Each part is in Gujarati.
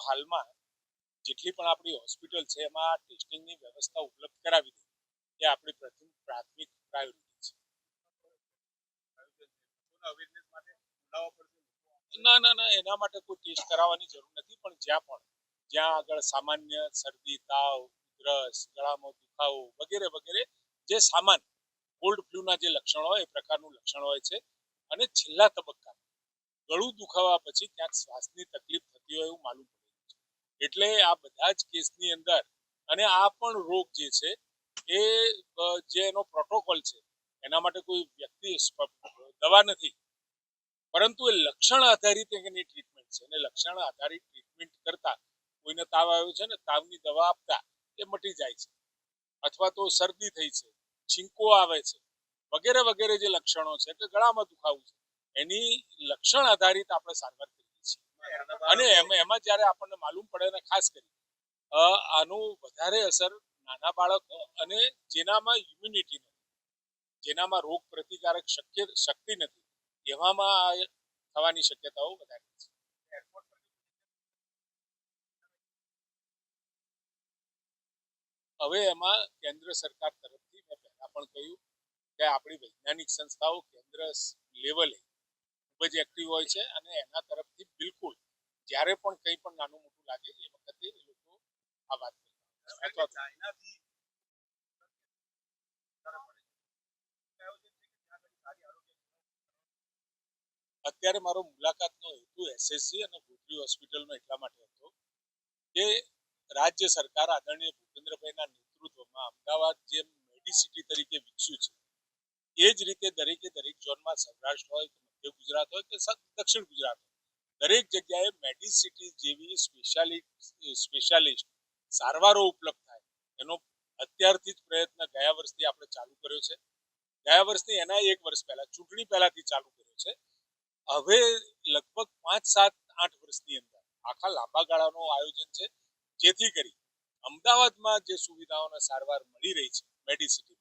હાલમાં જેટલી પણ આપણી હોસ્પિટલ છે એમાં ટેસ્ટિંગની વ્યવસ્થા ઉપલબ્ધ કરાવી દે એ આપણી પ્રાથમિક પ્રાયોરિટી છે. ના એના માટે કોઈ ટેસ્ટ કરાવવાની જરૂર નથી, પણ જ્યાં આગળ સામાન્ય શરદી, તાવ, ઉધરસ, ગળામાં દુખાવો વગેરે વગેરે જે સામાન્ય કોલ્ડ ફ્લૂના જે લક્ષણો હોય એ પ્રકારનું લક્ષણ હોય છે, અને છેલ્લા તબક્કામાં ગળું દુખાવા પછી ક્યાંક શ્વાસની તકલીફ થતી હોય એવું માલુમ પડે છે. એટલે આ બધા જ કેસની અંદર, અને આ પણ રોગ જે છે એ જે એનો પ્રોટોકોલ છે એના માટે કોઈ વ્યક્તિ દવા નથી, પરંતુ એ લક્ષણ આધારિત એની ટ્રીટમેન્ટ છે, અને લક્ષણ આધારિત ટ્રીટમેન્ટ કરતા કોઈને તાવ આવ્યો છે ને તાવની દવા આપતા એ મટી જાય છે, અથવા તો શરદી થઈ છે, છીંકો આવે છે વગેરે વગેરે જે લક્ષણો છે કે ગળામાં દુખાવું છે એની લક્ષણ આધારિત આપણે સારવાર કરીએ છીએ. અને એમાં જ્યારે આપણને માલુમ પડે, ને ખાસ કરી આનું વધારે અસર નાના બાળકો અને જેનામાં ઇમ્યુનિટી નથી, જેનામાં રોગ પ્રતિકારક શક્તિ નથી, એવામાં થવાની શક્યતાઓ વધારે છે. હવે એમાં કેન્દ્ર સરકાર તરફથી મેં પહેલા પણ કહ્યું કે આપણી વૈજ્ઞાનિક સંસ્થાઓ કેન્દ્ર લેવલે ખૂબ જ એક્ટિવ હોય છે, અને એના તરફથી બિલકુલ જ્યારે પણ કંઈ પણ નાનું મોટું લાગે એ વખતે એ લોકો આ વાત અત્યારે મારો મુલાકાતનો હેતુ એસએસસી અને ગોત્રી હોસ્પિટલનો એટલા માટે હતો કે રાજ્ય સરકાર આદરણીય ભૂપેન્દ્રભાઈના નેતૃત્વમાં અમદાવાદ જે મેડિસિટી તરીકે વિકસ્યું છે એ જ રીતે દરેકે દરેક ઝોનમાં સૌરાષ્ટ્ર હોય કે મધ્ય ગુજરાત હોય કે દક્ષિણ ગુજરાત હોય, દરેક જગ્યાએ મેડિસિટી જેવી સ્પેશિયાલિસ્ટ સારવારો ઉપલબ્ધ થાય એનો અત્યારથી જ પ્રયત્ન ગયા વર્ષથી આપણે ચાલુ કર્યો છે. ગયા વર્ષથી એના એક વર્ષ પહેલા ચૂંટણી પહેલાથી ચાલુ કર્યો છે. હવે લગભગ 5-7-8 વર્ષની અંદર આખા લાંબા ગાળાનું આયોજન છે, જેથી કરી અમદાવાદમાં જે સુવિધાઓને સારવાર મળી રહી છે મેડિસિટી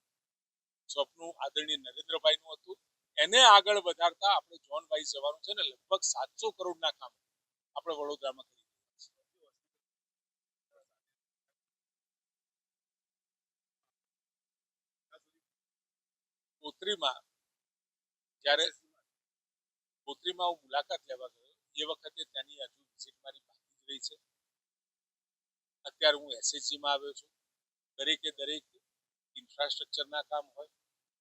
સ્વપ્નું આદરણીય નરેન્દ્રભાઈનું હતું, એને આગળ વધારતા આપણે ઝોન વાઇઝ જવાનું છે, ને લગભગ 700 કરોડના કામ આપણે વડોદરામાં કરી ગોત્રીમાં જ્યારે ગોત્રીમાં હું મુલાકાત લેવા ગયો એ વખતે ત્યાંની હજુ વિઝિટ મારી બાકી જ રહી છે. અત્યારે હું એસએચજીમાં આવ્યો છું. દરેકે દરેક ઇન્ફ્રાસ્ટ્રક્ચરના કામ હોય,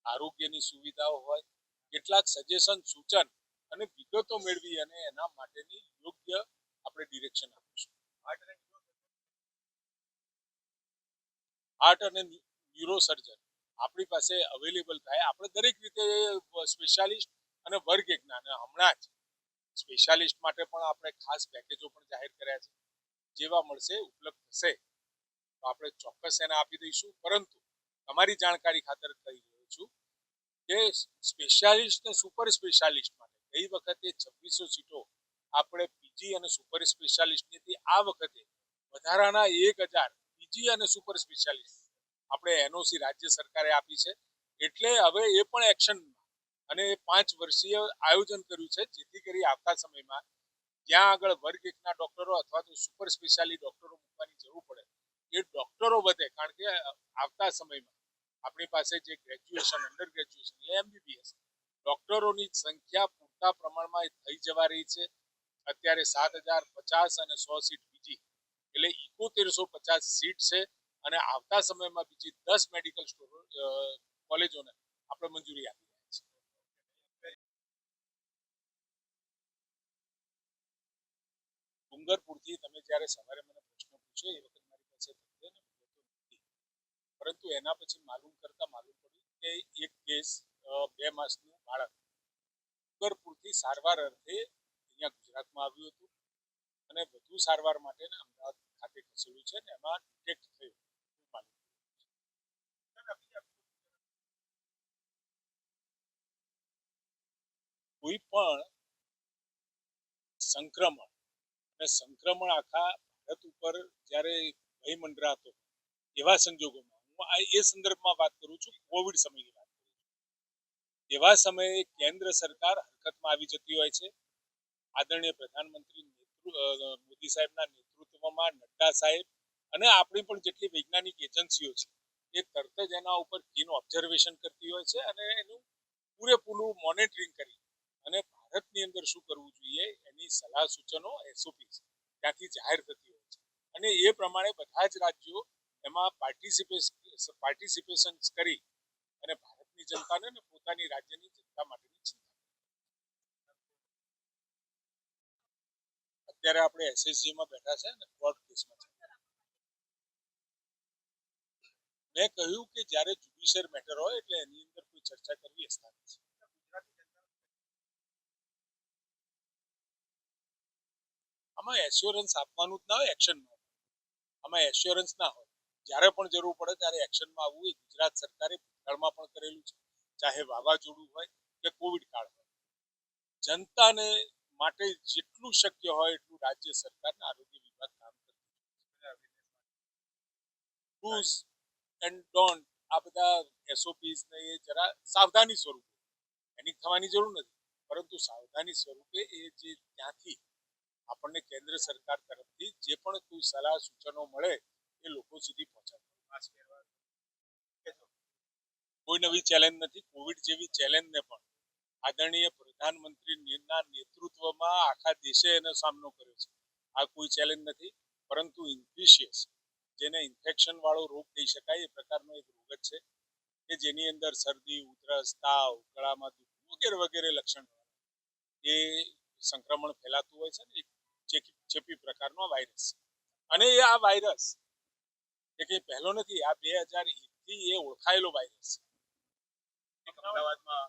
આરોગ્યની સુવિધાઓ હોય, કેટલાક સજેશન સૂચન અને વિગતો મેળવી અને એના માટેની યોગ્ય આપણે ડિરેક્શન આપીશું. હાર્ટ અને ન્યુરો સર્જન આપણી પાસે અવેલેબલ થાય, આપણે દરેક રીતે સ્પેશિયાલિસ્ટ અને વર્ગ એકના, અને હમણાં જ સ્પેશિયાલિસ્ટ માટે પણ આપણે ખાસ પેકેજો પણ જાહેર કર્યા છે. જેવા મળશે ઉપલબ્ધ થશે તો આપણે ચોક્કસ એને આપી દઈશું, પરંતુ તમારી જાણકારી ખાતર કહી રહ્યો છું કે સ્પેશિયાલિસ્ટ ને સુપર સ્પેશિયાલિસ્ટ માટે ગઈ વખતે 2600 સીટો આપણે પીજી અને સુપર સ્પેશિયાલિસ્ટની આ વખતે વધારાના 1000 પીજી અને સુપર સ્પેશિયાલિસ્ટ આપણે એનઓસી રાજ્ય સરકારે આપી છે. એટલે હવે એ પણ એક્શન અને 5 વર્ષીય આયોજન કર્યું છે, જેથી કરી આવતા સમયમાં જ્યાં આગળ વર્ગ એકના ડોક્ટરો અથવા તો સુપર સ્પેશિયાલિટી ડોક્ટરો મૂકવાની જરૂર પડે એ ડોક્ટરો વધે, કારણ કે આવતા સમયમાં આપણી પાસે જે ગ્રેજ્યુએશન, અંડર ગ્રેજ્યુએશન એટલે એમબીબીએસ ડોક્ટરોની સંખ્યા પૂરતા પ્રમાણમાં થઈ જવા રહી છે. અત્યારે 7050 અને 100 સીટ બીજી એટલે 7150 સીટ છે, અને આવતા સમયમાં બીજી 10 મેડિકલ કોલેજોને આપણે મંજૂરી આપી રહ્યા છીએ. ડુંગરપુરથી તમે જ્યારે સવારે મને પ્રશ્ન પૂછ્યો એ વખત મારી પાસે નથી, પરંતુ એના પછી માલુમ પડ્યું કે એક કેસ 2 માસનું બાળક ડુંગરપુરથી સારવાર અર્થે અહીંયા ગુજરાતમાં આવ્યું હતું, અને વધુ સારવાર માટે અમદાવાદ ખાતે ખસેડ્યું છે, અને એમાં ડિટેક્ટ થયું. કોઈ પણ સંક્રમણ અને સંક્રમણ આખા ભારત ઉપર જ્યારે ભય મંડરાતો એવા સંજોગોમાં હું એ સંદર્ભમાં વાત કરું છું, કોવિડ સમયની વાત કરું છું. એવા સમયે કેન્દ્ર સરકાર હરકતમાં આવી જતી હોય છે. આદરણીય પ્રધાનમંત્રી મોદી સાહેબના નેતૃત્વમાં નડ્ડા સાહેબ અને આપણી પણ જેટલી વૈજ્ઞાનિક એજન્સીઓ છે એ તરત જ એના ઉપર કીન ઓબ્ઝર્વેશન કરતી હોય છે અને એનું પૂરેપૂરું મોનિટરિંગ કરી અને ભારતની અંદર શું કરવું જોઈએ એની સલાહ સૂચનો એસઓપી ત્યાંથી જાહેર થતી હોય છે અને એ પ્રમાણે બધા જ રાજ્યો એમાં પાર્ટિસિપેશન કરી અને ભારતની જનતાને અને પોતાની રાજ્યની જનતા માટેની ચિંતા અત્યારે આપણે એસએસજી માં બેઠા છે અને કોર્ટ કેસમાં છે મેં કહ્યું કે જ્યારે જ્યુડિશિયર મેટર હોય એટલે એની અંદર કોઈ ચર્ચા કરવી અસ્થાને છે આમાં એશ્યોરન્સ આપવાનું જ ના હોય એક્શનમાં આમાં એશ્યોરન્સ ના હોય જ્યારે પણ જરૂર પડે ત્યારે એક્શનમાં આવવું એ ગુજરાત સરકારે ભૂતકાળમાં પણ કરેલું છે ચાહે વાવાઝોડું હોય કે કોવિડ કાળ હોય જનતાને માટે જેટલું શક્ય હોય એટલું રાજ્ય સરકારના આરોગ્ય વિભાગ કામ ડૂઝ એન્ડ ડોન્ટ આ બધા એસઓપીસ ને એ જરા સાવધાની સ્વરૂપે એની થવાની જરૂર નથી પરંતુ સાવધાની સ્વરૂપે એ જે ત્યાંથી આપણને કેન્દ્ર સરકાર તરફથી જે પણ કોઈ સલાહ સૂચનો મળે એ લોકો સુધી પહોંચાડવા કોઈ નવી ચેલેન્જ નથી કોવિડ જેવી ચેલેન્જ ને પણ આદરણીય પ્રધાનમંત્રીના નેતૃત્વમાં આખા દેશે એનો સામનો કર્યો છે આ કોઈ ચેલેન્જ નથી પરંતુ ઇન્ફેશિયસ જેને ઇન્ફેક્શન વાળો રોગ કહી શકાય એ પ્રકારનો એક રોગ જ છે કે જેની અંદર શરદી ઉધરસ તાવ ગળામાં દુખવું વગેરે વગેરે લક્ષણ એ સંક્રમણ ફેલાતું હોય છે ને એક ચેપી પ્રકારનો વાયરસ અને એ આ વાયરસ એ કઈ પહેલો નથી આ 2001 થી એ ઓળખાયેલો વાયરસ અમદાવાદમાં